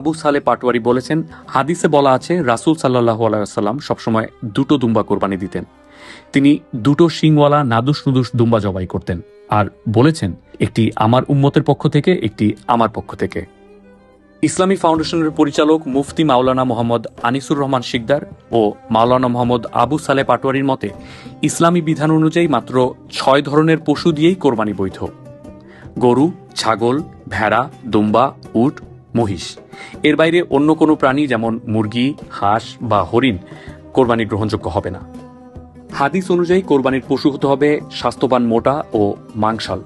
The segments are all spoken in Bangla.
আবু সালে পাটোয়ারি বলেছেন, হাদিসে বলা আছে রাসূল সাল্লাল্লাহু আলাইহি ওয়াসাল্লাম সবসময় দুটো দুম্বা কোরবানি দিতেন। তিনি দুটো শিংওয়ালা নাদুস নুদুস দুম্বা জবাই করতেন আর বলেছেন, একটি আমার উম্মতের পক্ষ থেকে, একটি আমার পক্ষ থেকে। ইসলামী ফাউন্ডেশনের পরিচালক মুফতি মাওলানা মোহাম্মদ আনিসুর রহমান শিকদার ও মাওলানা মোহাম্মদ আবু সালে পাটোয়ারির মতে ইসলামী বিধান অনুযায়ী মাত্র 6 ধরনের পশু দিয়েই কোরবানি বৈধ। গরু, ছাগল, ভেড়া, দুম্বা, উট, মহিষ। এর বাইরে অন্য কোনো প্রাণী যেমন মুরগি, হাঁস বা হরিণ কোরবানি গ্রহণযোগ্য হবে না। হাদিস অনুযায়ী কোরবানির পশু হতে হবে স্বাস্থ্যবান, মোটা ও মাংসাল,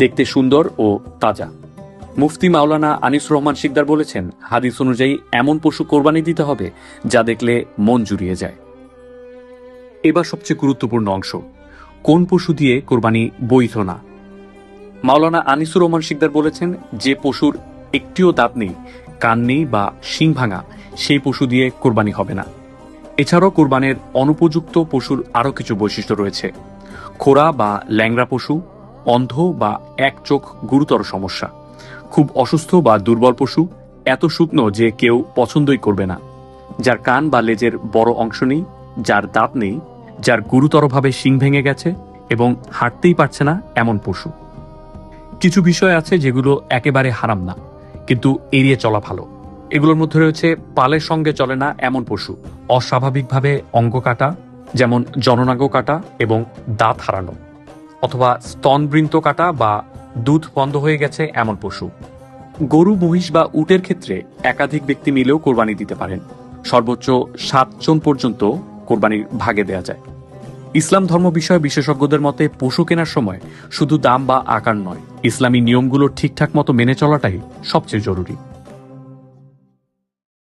দেখতে সুন্দর ও তাজা। মুফতি মাওলানা আনিসুর রহমান শিকদার বলেছেন, হাদিস অনুযায়ী এমন পশু কোরবানি দিতে হবে যা দেখলে মন জুড়িয়ে যায়। এবার সবচেয়ে গুরুত্বপূর্ণ অংশ, কোন পশু দিয়ে কোরবানি বৈধ না। মাওলানা আনিসুর রহমান শিকদার বলেছেন, যে পশুর একটিও দাঁত নেই, কান নেই বা শিং ভাঙা, সেই পশু দিয়ে কোরবানি হবে না। এছাড়াও কোরবানের অনুপযুক্ত পশুর আরও কিছু বৈশিষ্ট্য রয়েছে। খোড়া বা ল্যাংড়া পশু, অন্ধ বা এক চোখ গুরুতর সমস্যা, খুব অসুস্থ বা দুর্বল পশু, এত শুকনো যে কেউ পছন্দই করবে না, যার কান বা লেজের বড় অংশ নেই, যার দাঁত নেই, যার গুরুতরভাবে শিং ভেঙে গেছে এবং হাঁটতেই পারছে না, এমন পশু। কিছু বিষয় আছে যেগুলো একেবারে হারাম না, কিন্তু এড়িয়ে চলা ভালো। এগুলোর মধ্যে রয়েছে পালের সঙ্গে চলে না এমন পশু, অস্বাভাবিকভাবে অঙ্গ কাটা যেমন জননাঙ্গ কাটা এবং দাঁত হারানো, অথবা স্তনবৃন্ত কাটা বা দুধ বন্ধ হয়ে গেছে এমন পশু। গরু, মহিষ বা উটের ক্ষেত্রে একাধিক ব্যক্তি মিলেও কোরবানি দিতে পারেন। সর্বোচ্চ 7 জন পর্যন্ত কোরবানির ভাগে দেয়া যায়। ইসলাম ধর্ম বিষয়ে বিশেষজ্ঞদের মতে পশু কেনার সময় শুধু দাম বা আকার নয়, ইসলামী নিয়মগুলো ঠিকঠাক মতো মেনে চলাটাই সবচেয়ে জরুরি।